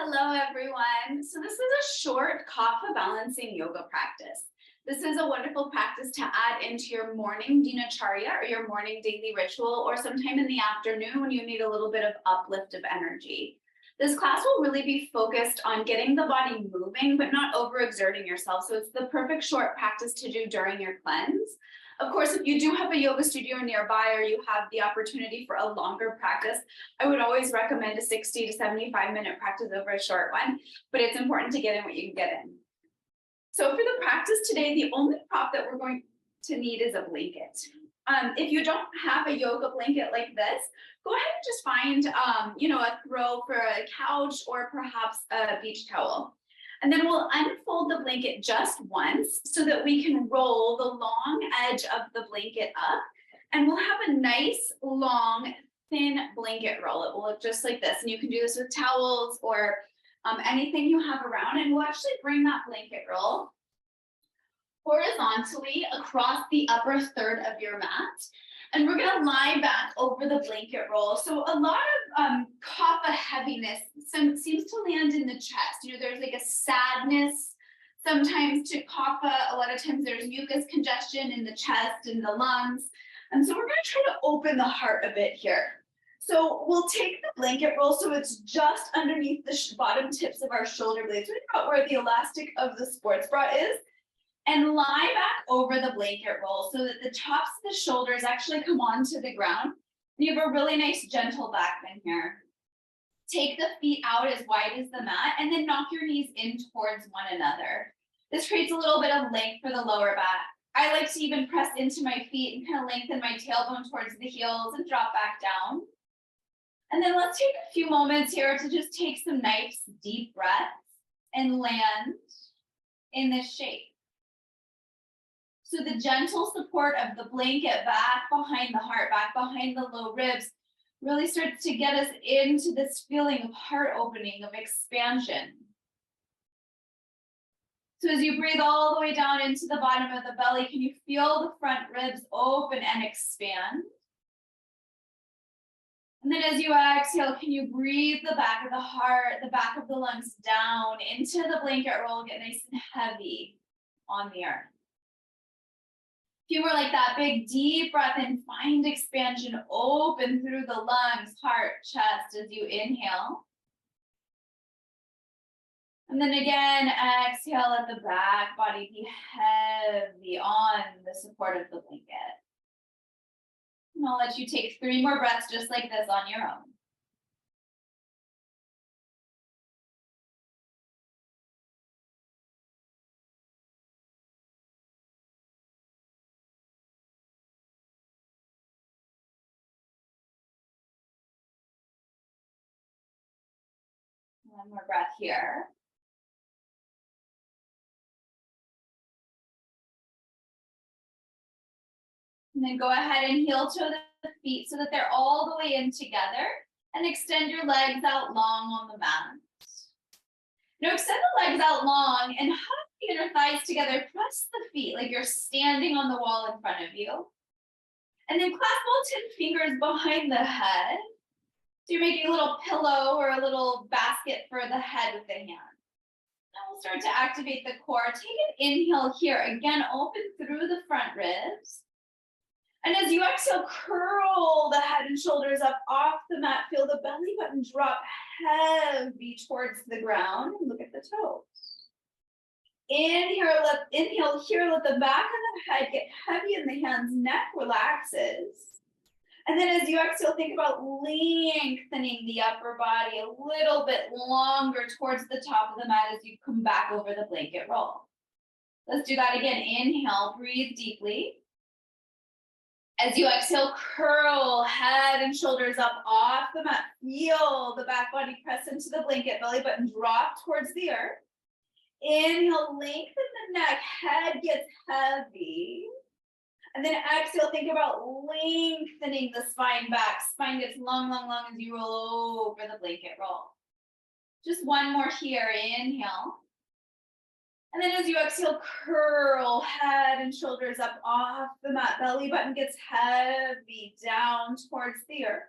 Hello, everyone. So this is a short kapha balancing yoga practice. This is a wonderful practice to add into your morning dinacharya or your morning daily ritual, or sometime in the afternoon when you need a little bit of uplift of energy. This class will really be focused on getting the body moving, but not overexerting yourself. So it's the perfect short practice to do during your cleanse. Of course, if you do have a yoga studio nearby or you have the opportunity for a longer practice, I would always recommend a 60 to 75-minute practice over a short one, but it's important to get in what you can get in. So for the practice today, the only prop that we're going to need is a blanket. If you don't have a yoga blanket like this, go ahead and just find, a throw for a couch or perhaps a beach towel. And then we'll unfold the blanket just once so that we can roll the long edge of the blanket up, and we'll have a nice, long, thin blanket roll. It will look just like this. And you can do this with towels or anything you have around. And we'll actually bring that blanket roll horizontally across the upper third of your mat. And we're going to lie back over the blanket roll. So a lot of kapha heaviness seems to land in the chest. There's like a sadness sometimes to kapha. A lot of times there's mucus congestion in the chest and the lungs. And so we're going to try to open the heart a bit here. So we'll take the blanket roll so it's just underneath the bottom tips of our shoulder blades, right about where the elastic of the sports bra is. And lie back over the blanket roll so that the tops of the shoulders actually come onto the ground. And you have a really nice gentle back bend here. Take the feet out as wide as the mat and then knock your knees in towards one another. This creates a little bit of length for the lower back. I like to even press into my feet and kind of lengthen my tailbone towards the heels and drop back down. And then let's take a few moments here to just take some nice deep breaths and land in this shape. So the gentle support of the blanket back behind the heart, back behind the low ribs, really starts to get us into this feeling of heart opening, of expansion. So as you breathe all the way down into the bottom of the belly, can you feel the front ribs open and expand? And then as you exhale, can you breathe the back of the heart, the back of the lungs down into the blanket roll, get nice and heavy on the earth. A few more like that. Big, deep breath in. Find expansion. Open through the lungs, heart, chest as you inhale. And then again, exhale, let the back body be heavy on the support of the blanket. And I'll let you take 3 more breaths just like this on your own. One more breath here. And then go ahead and heel toe the feet so that they're all the way in together, and extend your legs out long on the mat. Now extend the legs out long and hug the inner thighs together. Press the feet like you're standing on the wall in front of you. And then clasp all 10 fingers behind the head. So you're making a little pillow or a little basket for the head with the hand. Now we'll start to activate the core. Take an inhale here. Again, open through the front ribs. And as you exhale, curl the head and shoulders up off the mat. Feel the belly button drop heavy towards the ground. And look at the toes. Inhale here. Let the back of the head get heavy in the hands. Neck relaxes. And then as you exhale, think about lengthening the upper body a little bit longer towards the top of the mat as you come back over the blanket roll. Let's do that again. Inhale, breathe deeply. As you exhale, curl head and shoulders up off the mat. Feel the back body press into the blanket, belly button drop towards the earth. Inhale, lengthen the neck, head gets heavy. And then exhale, think about lengthening the spine back. Spine gets long, long, long as you roll over the blanket roll. Just one more here. Inhale. And then as you exhale, curl head and shoulders up off the mat. Belly button gets heavy down towards the earth.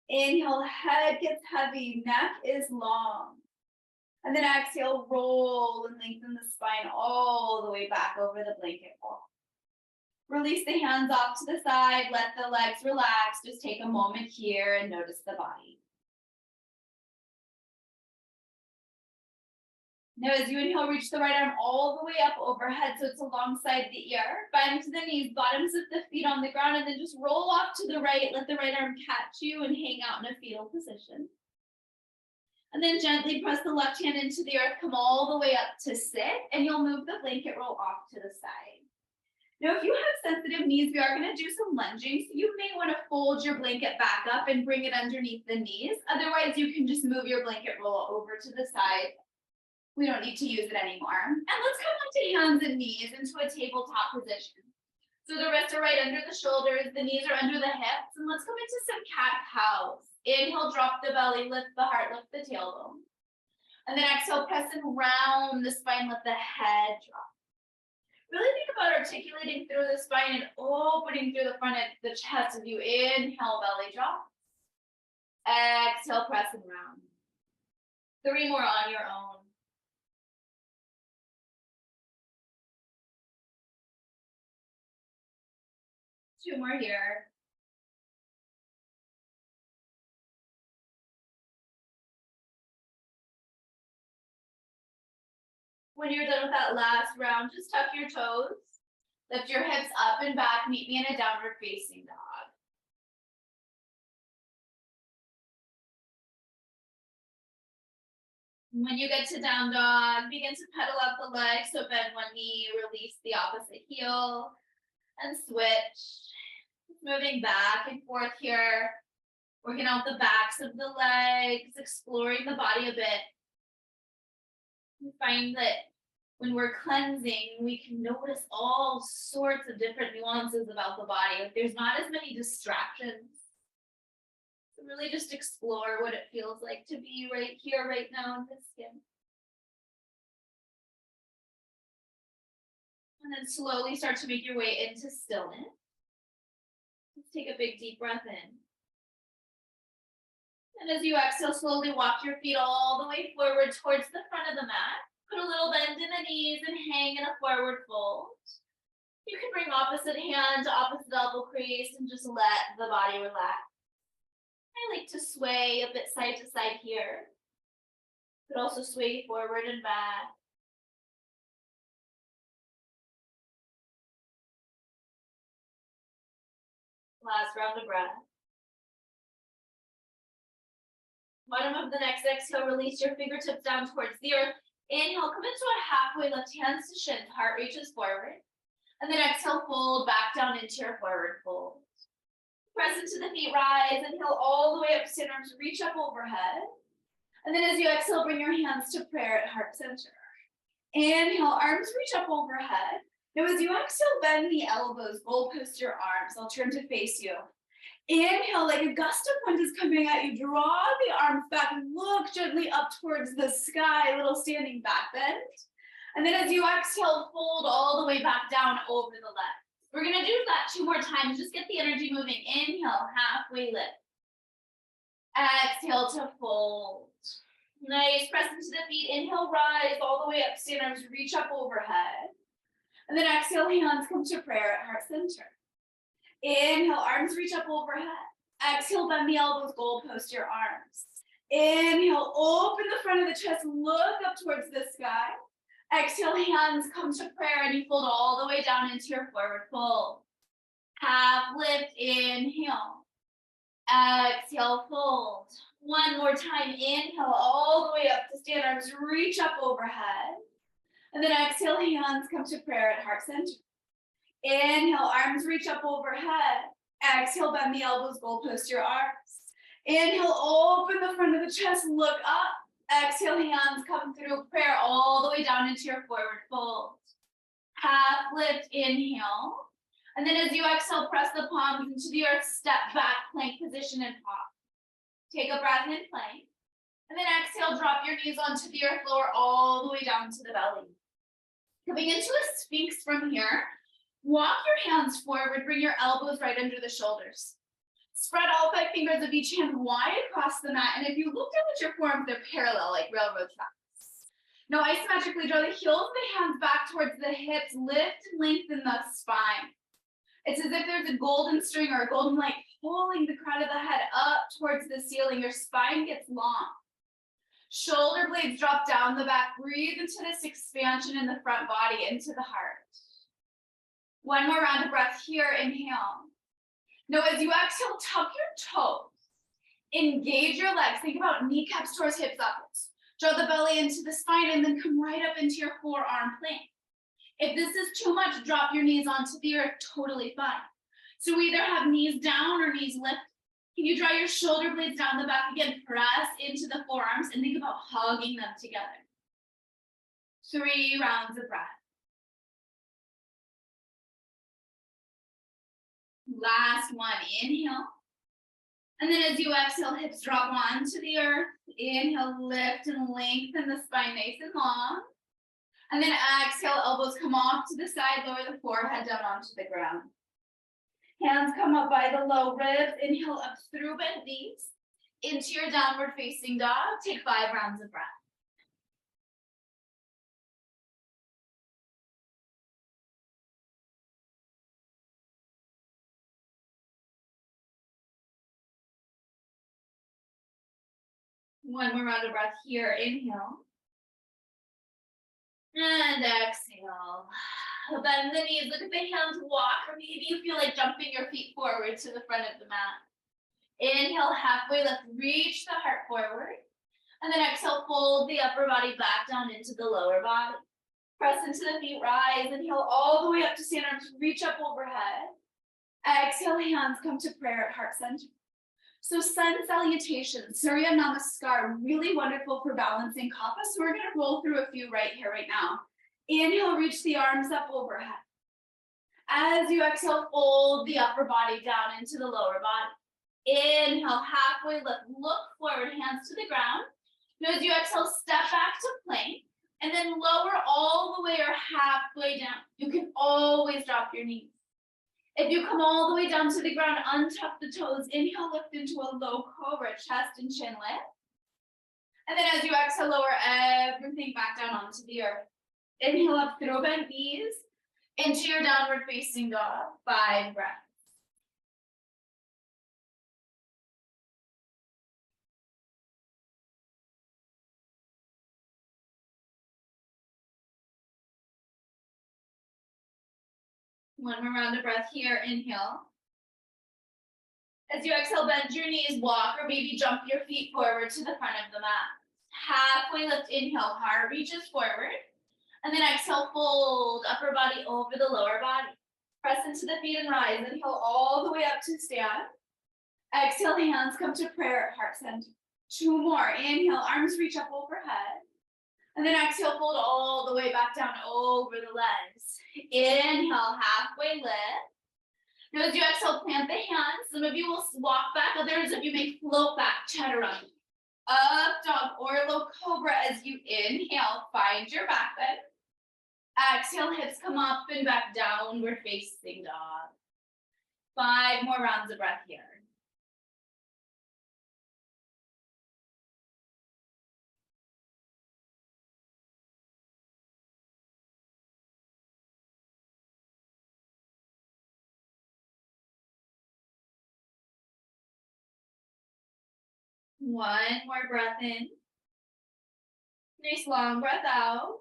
Inhale, head gets heavy, neck is long. And then exhale, roll and lengthen the spine all the way back over the blanket roll. Release the hands off to the side, let the legs relax. Just take a moment here and notice the body. Now, as you inhale, reach the right arm all the way up overhead so it's alongside the ear. Bend to the knees, bottoms of the feet on the ground, and then just roll off to the right. Let the right arm catch you and hang out in a fetal position. And then gently press the left hand into the earth, come all the way up to sit, and you'll move the blanket roll off to the side. Now, if you have sensitive knees, we are going to do some lunging. So you may want to fold your blanket back up and bring it underneath the knees. Otherwise, you can just move your blanket roll over to the side. We don't need to use it anymore. And let's come onto hands and knees into a tabletop position. So the wrists are right under the shoulders, the knees are under the hips, and let's come into some cat-cows. Inhale, drop the belly, lift the heart, lift the tailbone. And then exhale, press and round the spine, let the head drop. Really think about articulating through the spine and opening through the front of the chest as you inhale, belly drop. Exhale, press and round. 3 more on your own. Two more here. When you're done with that last round, just tuck your toes, lift your hips up and back, meet me in a downward facing dog. When you get to down dog, begin to pedal out the legs, so bend one knee, release the opposite heel, and switch. Moving back and forth here, working out the backs of the legs, exploring the body a bit. We find that when we're cleansing, we can notice all sorts of different nuances about the body. Like there's not as many distractions. So really just explore what it feels like to be right here, right now in the skin. And then slowly start to make your way into stillness. Let's take a big deep breath in. And as you exhale, slowly walk your feet all the way forward towards the front of the mat. Put a little bend in the knees and hang in a forward fold. You can bring opposite hand to opposite elbow crease and just let the body relax. I like to sway a bit side to side here. But also sway forward and back. Last round of breath. Bottom of the next exhale, release your fingertips down towards the earth. Inhale, come into a halfway lift, hands to shins, heart reaches forward. And then exhale, fold back down into your forward fold. Press into the feet, rise, inhale all the way up, stand arms, reach up overhead. And then as you exhale, bring your hands to prayer at heart center. Inhale, arms reach up overhead. Now as you exhale, bend the elbows, goalpost your arms. I'll turn to face you. Inhale, like a gust of wind is coming at you. Draw the arms back and look gently up towards the sky, a little standing back bend. And then as you exhale, fold all the way back down over the left. We're gonna do that 2 more times. Just get the energy moving. Inhale, halfway lift. Exhale to fold. Nice, press into the feet. Inhale, rise all the way up, stand arms, reach up overhead. And then exhale, hands come to prayer at heart center. Inhale, arms reach up overhead. Exhale, bend the elbows, goalpost your arms. Inhale, open the front of the chest, look up towards the sky. Exhale, hands come to prayer, and you fold all the way down into your forward fold. Half lift, inhale. Exhale, fold. One more time, inhale all the way up to stand, arms reach up overhead. And then exhale, hands come to prayer at heart center. Inhale, arms reach up overhead. Exhale, bend the elbows, goalpost your arms. Inhale, open the front of the chest, look up. Exhale, hands come through prayer all the way down into your forward fold. Half lift, inhale. And then as you exhale, press the palms into the earth, step back, plank position and pop. Take a breath in plank. And then exhale, drop your knees onto the earth, lower all the way down to the belly. Coming into a sphinx from here, walk your hands forward, bring your elbows right under the shoulders. Spread all 5 fingers of each hand wide across the mat. And if you look down at your forearms, they're parallel like railroad tracks. Now isometrically draw the heels of the hands back towards the hips, lift and lengthen the spine. It's as if there's a golden string or a golden light pulling the crown of the head up towards the ceiling. Your spine gets long. Shoulder blades drop down the back. Breathe into this expansion in the front body, into the heart. One more round of breath here. Inhale. Now as you exhale, tuck your toes. Engage your legs. Think about kneecaps towards hips upwards. Draw the belly into the spine and then come right up into your forearm plank. If this is too much, drop your knees onto the earth, totally fine. So we either have knees down or knees lifted. Can you draw your shoulder blades down the back again? Press into the forearms and think about hugging them together. 3 rounds of breath. Last one, inhale. And then as you exhale, hips drop onto the earth. Inhale, lift and lengthen the spine nice and long. And then exhale, elbows come off to the side, lower the forehead down onto the ground. Hands come up by the low ribs. Inhale up through bent knees. Into your downward facing dog. Take 5 rounds of breath. One more round of breath here. Inhale. And exhale. Bend the knees, look at the hands, walk, or maybe you feel like jumping your feet forward to the front of the mat. Inhale, halfway lift, reach the heart forward. And then exhale, fold the upper body back down into the lower body. Press into the feet, rise, inhale all the way up to stand arms, reach up overhead. Exhale, hands come to prayer at heart center. So sun salutation, Surya Namaskar, really wonderful for balancing kapha. So we're gonna roll through a few right here, right now. Inhale, reach the arms up overhead. As you exhale, fold the upper body down into the lower body. Inhale, halfway lift, look forward, hands to the ground. Now as you exhale, step back to plank, and then lower all the way or halfway down. You can always drop your knees. If you come all the way down to the ground, untuck the toes. Inhale, lift into a low cobra, chest and chin lift. And then as you exhale, lower everything back down onto the earth. Inhale up through bent knees into your downward facing dog. 5 breaths. One more round of breath here. Inhale. As you exhale, bend your knees, walk or maybe jump your feet forward to the front of the mat. Halfway lift, inhale, heart reaches forward. And then exhale, fold upper body over the lower body. Press into the feet and rise. Inhale all the way up to stand. Exhale, hands come to prayer at heart center. 2 more. Inhale, arms reach up overhead. And then exhale, fold all the way back down over the legs. Inhale, halfway lift. Now as you exhale, plant the hands. Some of you will walk back, others of you may float back, chaturanga. Up dog or low cobra as you inhale, find your back bend. Exhale, hips come up and back, downward facing dog. 5 more rounds of breath here. One more breath in. Nice long breath out.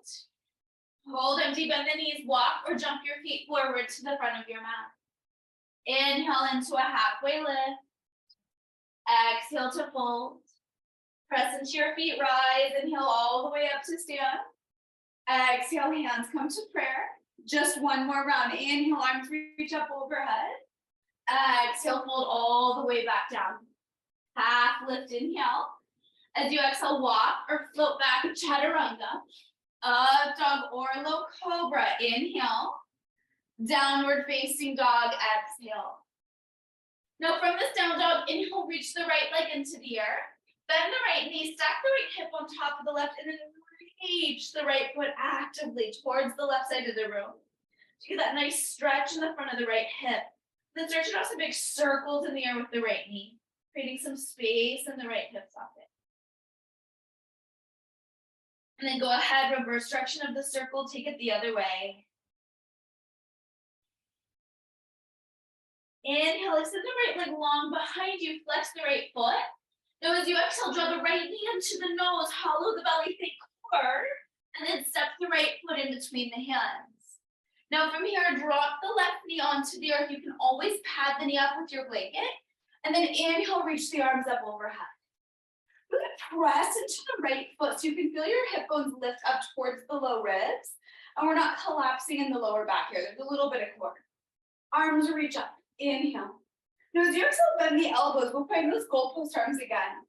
Hold empty, bend the knees, walk or jump your feet forward to the front of your mat. Inhale into a halfway lift. Exhale to fold. Press into your feet, rise. Inhale all the way up to stand. Exhale, hands come to prayer. Just one more round. Inhale, arms reach up overhead. Exhale, fold all the way back down. Half lift, inhale. As you exhale, walk or float back, chaturanga. Up dog or low cobra, inhale. Downward facing dog, exhale. Now from this down dog, inhale, reach the right leg into the air. Bend the right knee, stack the right hip on top of the left, and then reach the right foot actively towards the left side of the room. To get that nice stretch in the front of the right hip. Then start to draw some big circles in the air with the right knee, creating some space in the right hip socket. And then go ahead, reverse direction of the circle, take it the other way. Inhale, extend the right leg long behind you, flex the right foot. Now as you exhale, draw the right knee into the nose, hollow the belly, think core, and then step the right foot in between the hands. Now from here, drop the left knee onto the earth. You can always pad the knee up with your blanket, and then inhale, reach the arms up overhead. We're gonna press into the right foot so you can feel your hip bones lift up towards the low ribs, and we're not collapsing in the lower back here. There's a little bit of core. Arms reach up, inhale. Now as you exhale, bend the elbows. We'll find those goalpost arms again.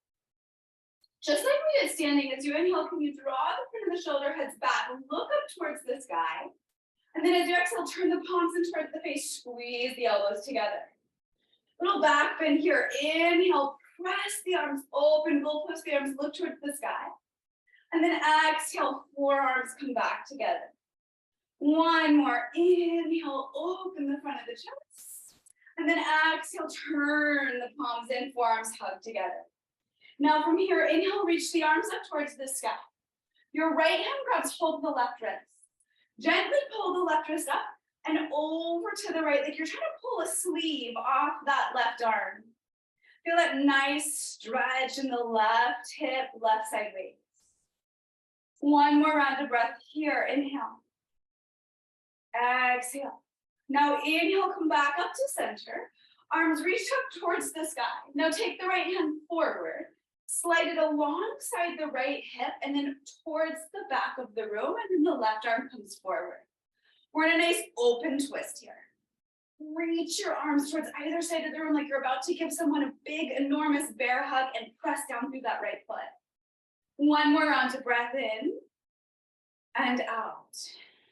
Just like we did standing, as you inhale, can you draw the front of the shoulder heads back, look up towards the sky, and then as you exhale, turn the palms in towards the face, squeeze the elbows together. Little back bend here, inhale, press the arms open, goalpost the arms, look towards the sky. And then exhale, forearms come back together. One more, inhale, open the front of the chest. And then exhale, turn the palms in, forearms hug together. Now from here, inhale, reach the arms up towards the sky. Your right hand grabs hold of the left wrist. Gently pull the left wrist up and over to the right, like you're trying to pull a sleeve off that left arm. Feel that nice stretch in the left hip, left side waist. One more round of breath here, inhale. Exhale. Now inhale, come back up to center. Arms reach up towards the sky. Now take the right hand forward. Slide it alongside the right hip and then towards the back of the room, and then the left arm comes forward. We're in a nice open twist here. Reach your arms towards either side of the room like you're about to give someone a big, enormous bear hug and press down through that right foot. One more round of breath in and out.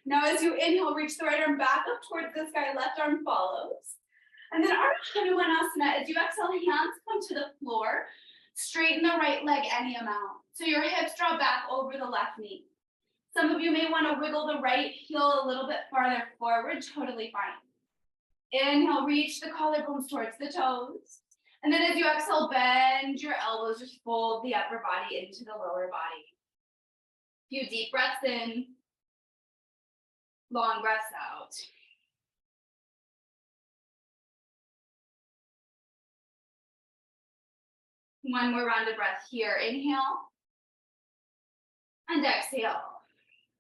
Now as you inhale, reach the right arm back up towards the sky, left arm follows. And then Ardha Hanumanasana, as you exhale, hands come to the floor. Straighten the right leg any amount. So your hips draw back over the left knee. Some of you may want to wiggle the right heel a little bit farther forward, totally fine. Inhale, reach the collarbones towards the toes. And then as you exhale, bend your elbows, just fold the upper body into the lower body. Few deep breaths in, long breaths out. One more round of breath here. Inhale and exhale.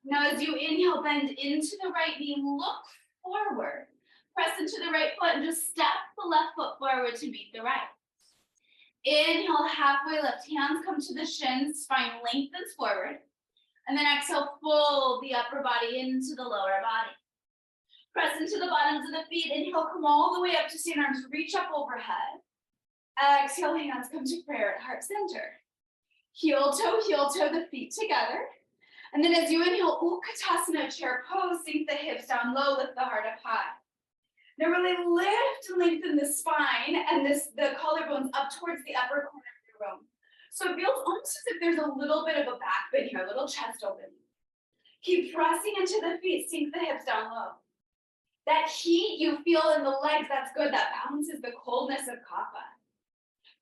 Now as you inhale, bend into the right knee, look forward. Press into the right foot and just step the left foot forward to meet the right. Inhale, halfway lift. Hands come to the shins, spine lengthens forward. And then exhale, fold the upper body into the lower body. Press into the bottoms of the feet. Inhale, come all the way up to stand, arms reach up overhead. Exhale, hands come to prayer at heart center. Heel toe, the feet together. And then as you inhale, Utkatasana, chair pose, sink the hips down low, lift the heart up high. Now really lift and lengthen the spine and the collarbones up towards the upper corner of your room. So it feels almost as if there's a little bit of a back bend here, a little chest open. Keep pressing into the feet, sink the hips down low. That heat you feel in the legs, that's good. That balances the coldness of kapha.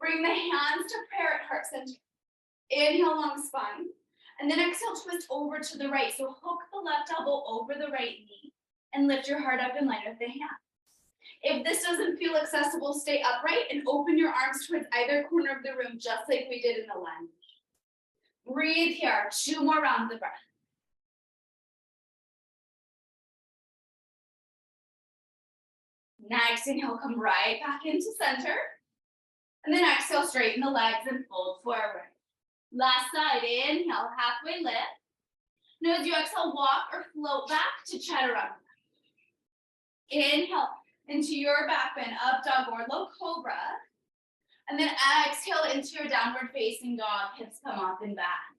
Bring the hands to prayer at heart center. Inhale, long spine. And then exhale, twist over to the right. So hook the left elbow over the right knee and lift your heart up in line with the hands. If this doesn't feel accessible, stay upright and open your arms towards either corner of the room, just like we did in the lunge. Breathe here. 2 more rounds of breath. Next, inhale, come right back into center. And then exhale, straighten the legs and fold forward. Last side, inhale, halfway lift. Now as you exhale, walk or float back to chaturanga. Inhale into your back bend, up dog or low cobra. And then exhale into your downward facing dog, hips come up and back.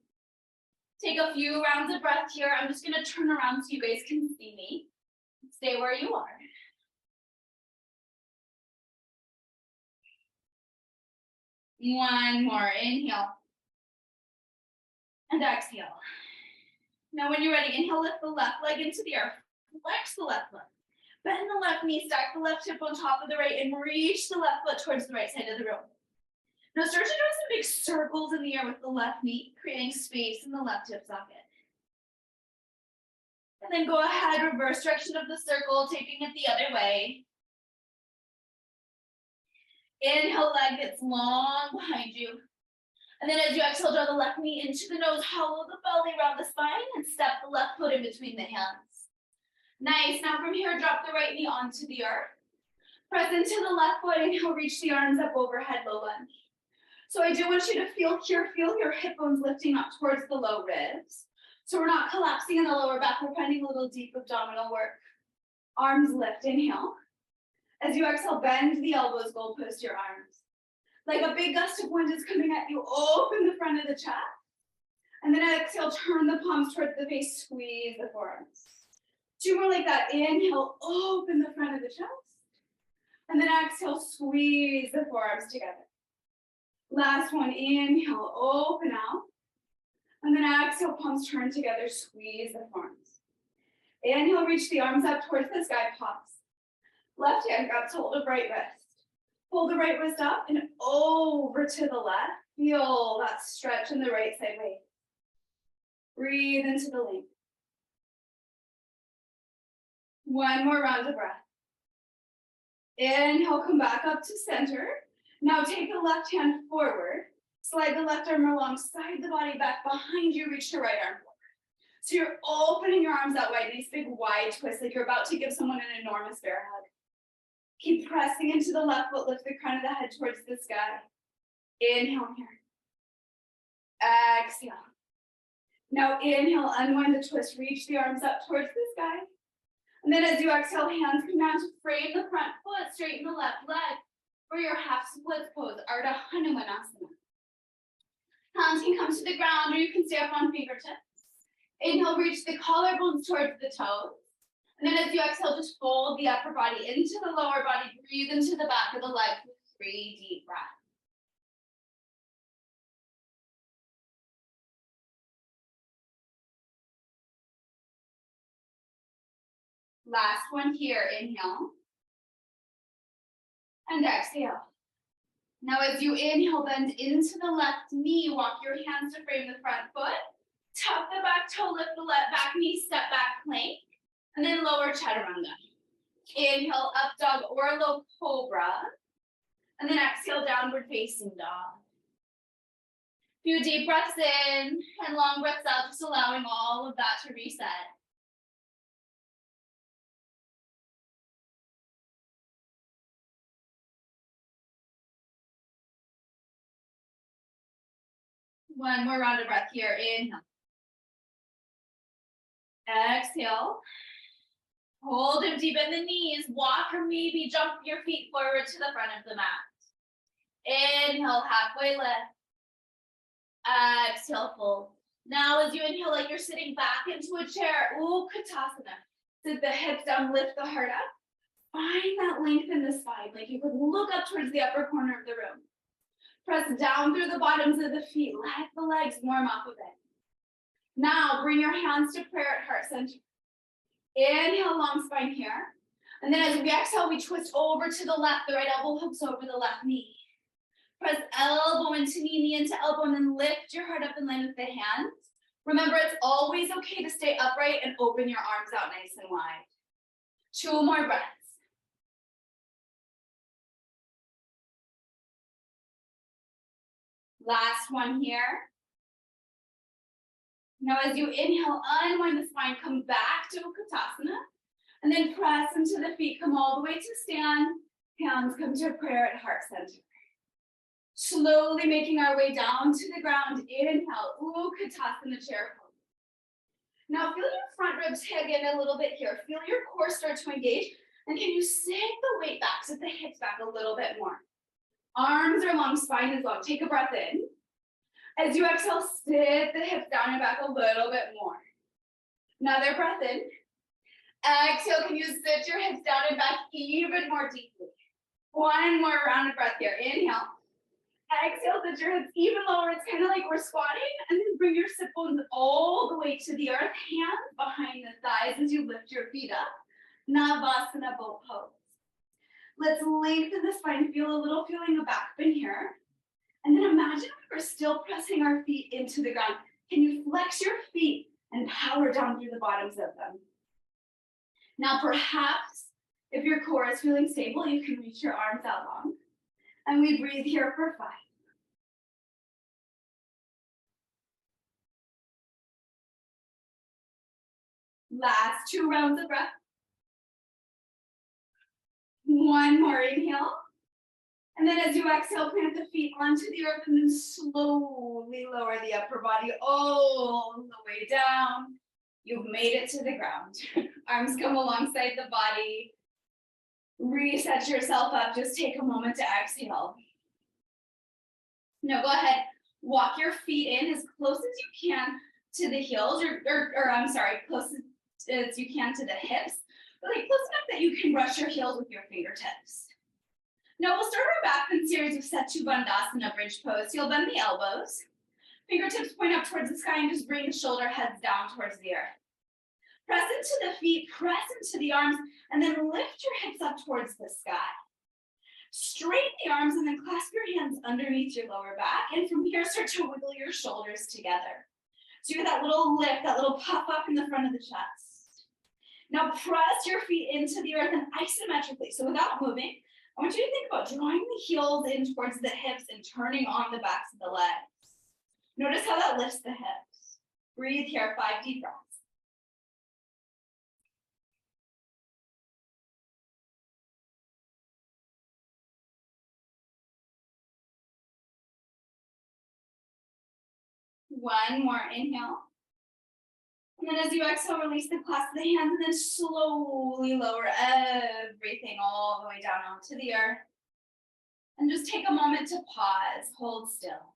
Take a few rounds of breath here. I'm just gonna turn around so you guys can see me. Stay where you are. One more, inhale. And exhale. Now when you're ready, inhale, lift the left leg into the earth. Flex the left foot. Bend the left knee, stack the left hip on top of the right, and reach the left foot towards the right side of the room. Now start to do some big circles in the air with the left knee, creating space in the left hip socket. And then go ahead, reverse direction of the circle, taking it the other way. Inhale, leg gets long behind you. And then as you exhale, draw the left knee into the nose, hollow the belly around the spine, and step the left foot in between the hands. Nice. Now from here, drop the right knee onto the earth. Press into the left foot, and you'll reach the arms up overhead, low lunge. So I do want you to feel here, feel your hip bones lifting up towards the low ribs. So we're not collapsing in the lower back, we're finding a little deep abdominal work. Arms lift, inhale. As you exhale, bend the elbows, goalpost your arms. Like a big gust of wind is coming at you, open the front of the chest. And then exhale, turn the palms towards the face, squeeze the forearms. 2 more like that. Inhale, open the front of the chest. And then exhale, squeeze the forearms together. Last one, inhale, open out. And then exhale, palms turn together, squeeze the forearms. Inhale, reach the arms up towards the sky, pause. Left hand grabs hold of right wrist. Pull the right wrist up and over to the left. Feel that stretch in the right side waist. Breathe into the length. One more round of breath. Inhale, come back up to center. Now take the left hand forward. Slide the left arm alongside the body, back behind you, reach the right arm forward. So you're opening your arms out wide, nice big wide twist, like you're about to give someone an enormous bear hug. Keep pressing into the left foot, lift the crown of the head towards the sky. Inhale here. Exhale. Now inhale, unwind the twist, reach the arms up towards the sky. And then as you exhale, hands come down to frame the front foot, straighten the left leg for your half split pose, Ardha Hanumanasana. Hands can come to the ground or you can stay up on fingertips. Inhale, reach the collarbones towards the toes. And then as you exhale, just fold the upper body into the lower body. Breathe into the back of the leg for 3 deep breaths. Last one here, inhale. And exhale. Now as you inhale, bend into the left knee. Walk your hands to frame the front foot. Tuck the back toe, lift the left back knee, step back plank. And then lower chaturanga. Inhale, up dog or low cobra. And then exhale, downward facing dog. Few deep breaths in and long breaths out, just allowing all of that to reset. One more round of breath here. Inhale. Exhale. Hold and deepen the knees. Walk or maybe jump your feet forward to the front of the mat. Inhale, halfway lift. Exhale, fold. Now as you inhale, like you're sitting back into a chair, Utkatasana. Sit the hips down, lift the heart up. Find that length in the spine, like you could look up towards the upper corner of the room. Press down through the bottoms of the feet. Let the legs warm up a bit. Now bring your hands to prayer at heart center. Inhale, long spine here. And then as we exhale, we twist over to the left. The right elbow hooks over the left knee. Press elbow into knee, knee into elbow, and then lift your heart up in line with the hands. Remember, it's always okay to stay upright and open your arms out nice and wide. 2 more breaths. Last one here. Now as you inhale, unwind the spine, come back to Utkatasana, and then press into the feet, come all the way to stand. Hands come to prayer at heart center. Slowly making our way down to the ground. Inhale, Utkatasana chair pose. Now feel your front ribs dig in a little bit here. Feel your core start to engage. And can you sink the weight back, sit the hips back a little bit more. Arms are long, spine is long. Take a breath in. As you exhale, sit the hips down and back a little bit more. Another breath in. Exhale, can you sit your hips down and back even more deeply? 1 more round of breath here. Inhale. Exhale, sit your hips even lower. It's kind of like we're squatting. And then bring your sit bones all the way to the earth. Hands behind the thighs as you lift your feet up. Navasana boat pose. Let's lengthen the spine. Feel a little feeling of back bend here. And then imagine we're still pressing our feet into the ground. Can you flex your feet and power down through the bottoms of them? Now, perhaps if your core is feeling stable, you can reach your arms out long. And we breathe here for 5. Last 2 rounds of breath. 1 more inhale. And then as you exhale, plant the feet onto the earth and then slowly lower the upper body all the way down. You've made it to the ground. Arms come alongside the body. Reset yourself up. Just take a moment to exhale. Now go ahead, walk your feet in as close as you can to the heels, close as you can to the hips, but like close enough that you can brush your heels with your fingertips. Now we'll start our back bend series with Setu Bandhasana bridge pose. You'll bend the elbows, fingertips point up towards the sky, and just bring the shoulder heads down towards the earth. Press into the feet, press into the arms, and then lift your hips up towards the sky. Straighten the arms and then clasp your hands underneath your lower back. And from here, start to wiggle your shoulders together. So you get that little lift, that little puff up in the front of the chest. Now press your feet into the earth and isometrically. So without moving, I want you to think about drawing the heels in towards the hips and turning on the backs of the legs. Notice how that lifts the hips. Breathe here, 5 deep breaths. One more inhale. And then as you exhale, release the clasp of the hands and then slowly lower everything all the way down onto the earth. And just take a moment to pause, hold still.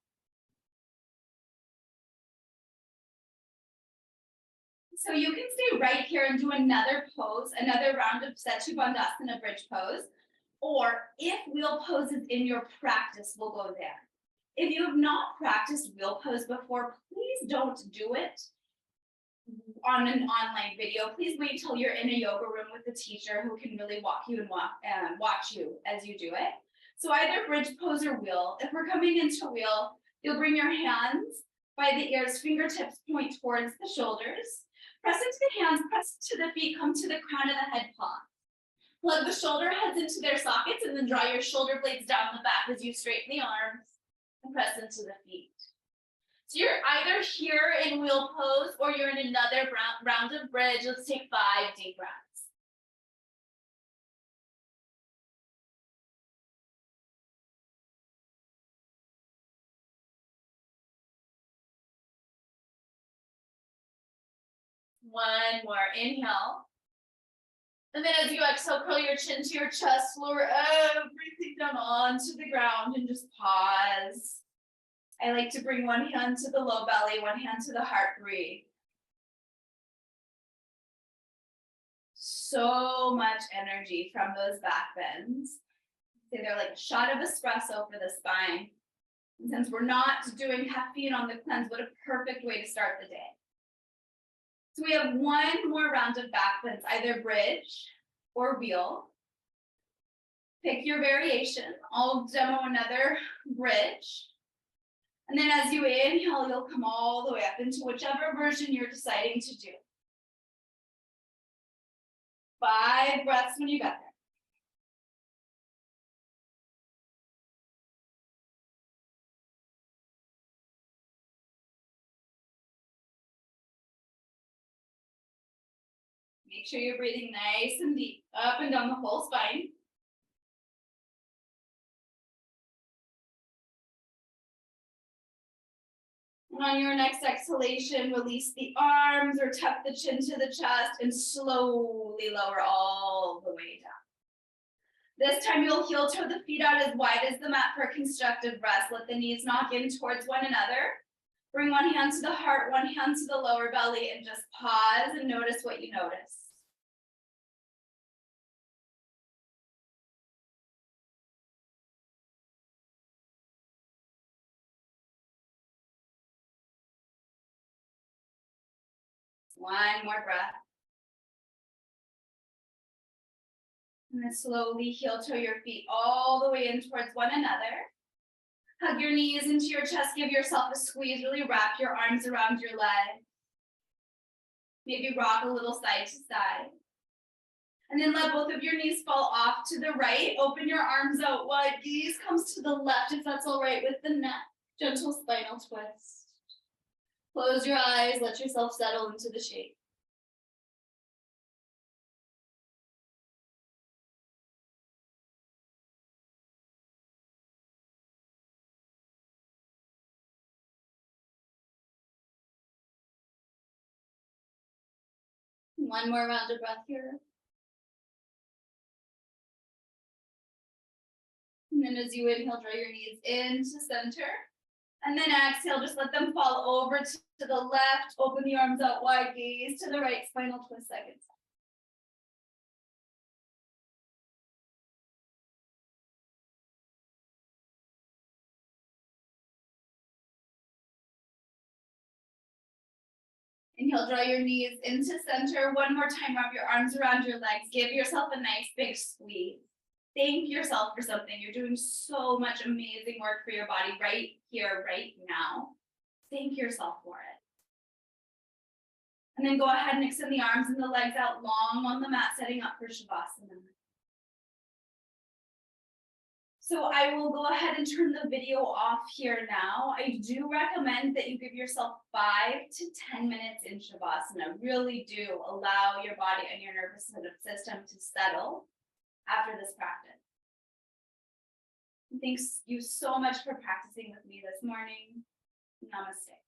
So you can stay right here and do another pose, another round of Setu Bandhasana bridge pose. Or if wheel pose is in your practice, we'll go there. If you have not practiced wheel pose before, please don't do it on an online video. Please wait till you're in a yoga room with a teacher who can really walk you and watch you as you do it. So either bridge pose or wheel. If we're coming into wheel, you'll bring your hands by the ears, fingertips point towards the shoulders. Press into the hands, press to the feet, come to the crown of the head paw. Plug the shoulder heads into their sockets and then draw your shoulder blades down the back as you straighten the arms and press into the feet. So you're either here in wheel pose or you're in another round of bridge. Let's take 5 deep breaths. One more inhale. And then as you exhale, curl your chin to your chest, lower everything down onto the ground and just pause. I like to bring one hand to the low belly, one hand to the heart, breathe. So much energy from those back bends. Say they're like a shot of espresso for the spine. And since we're not doing caffeine on the cleanse, what a perfect way to start the day. So we have one more round of back bends, either bridge or wheel. Pick your variation. I'll demo another bridge. And then as you inhale, you'll come all the way up into whichever version you're deciding to do. 5 breaths when you got there. Make sure you're breathing nice and deep, up and down the whole spine. And on your next exhalation, release the arms or tuck the chin to the chest and slowly lower all the way down. This time you'll heel toe the feet out as wide as the mat for a constructive rest. Let the knees knock in towards one another. Bring one hand to the heart, one hand to the lower belly, and just pause and notice what you notice. One more breath. And then slowly heel toe your feet all the way in towards one another. Hug your knees into your chest. Give yourself a squeeze. Really wrap your arms around your legs. Maybe rock a little side to side. And then let both of your knees fall off to the right. Open your arms out wide. Gaze comes to the left if that's all right with the neck. Gentle spinal twist. Close your eyes. Let yourself settle into the shape. One more round of breath here. And then as you inhale, draw your knees into center. And then exhale, just let them fall over to the left. Open the arms out wide, gaze to the right, spinal twist seconds. Inhale, draw your knees into center. One more time, wrap your arms around your legs. Give yourself a nice big squeeze. Thank yourself for something. You're doing so much amazing work for your body right here, right now. Thank yourself for it. And then go ahead and extend the arms and the legs out long on the mat, setting up for Shavasana. So I will go ahead and turn the video off here now. I do recommend that you give yourself 5 to 10 minutes in Shavasana. Really do allow your body and your nervous system to settle after this practice. Thanks you so much for practicing with me this morning. Namaste.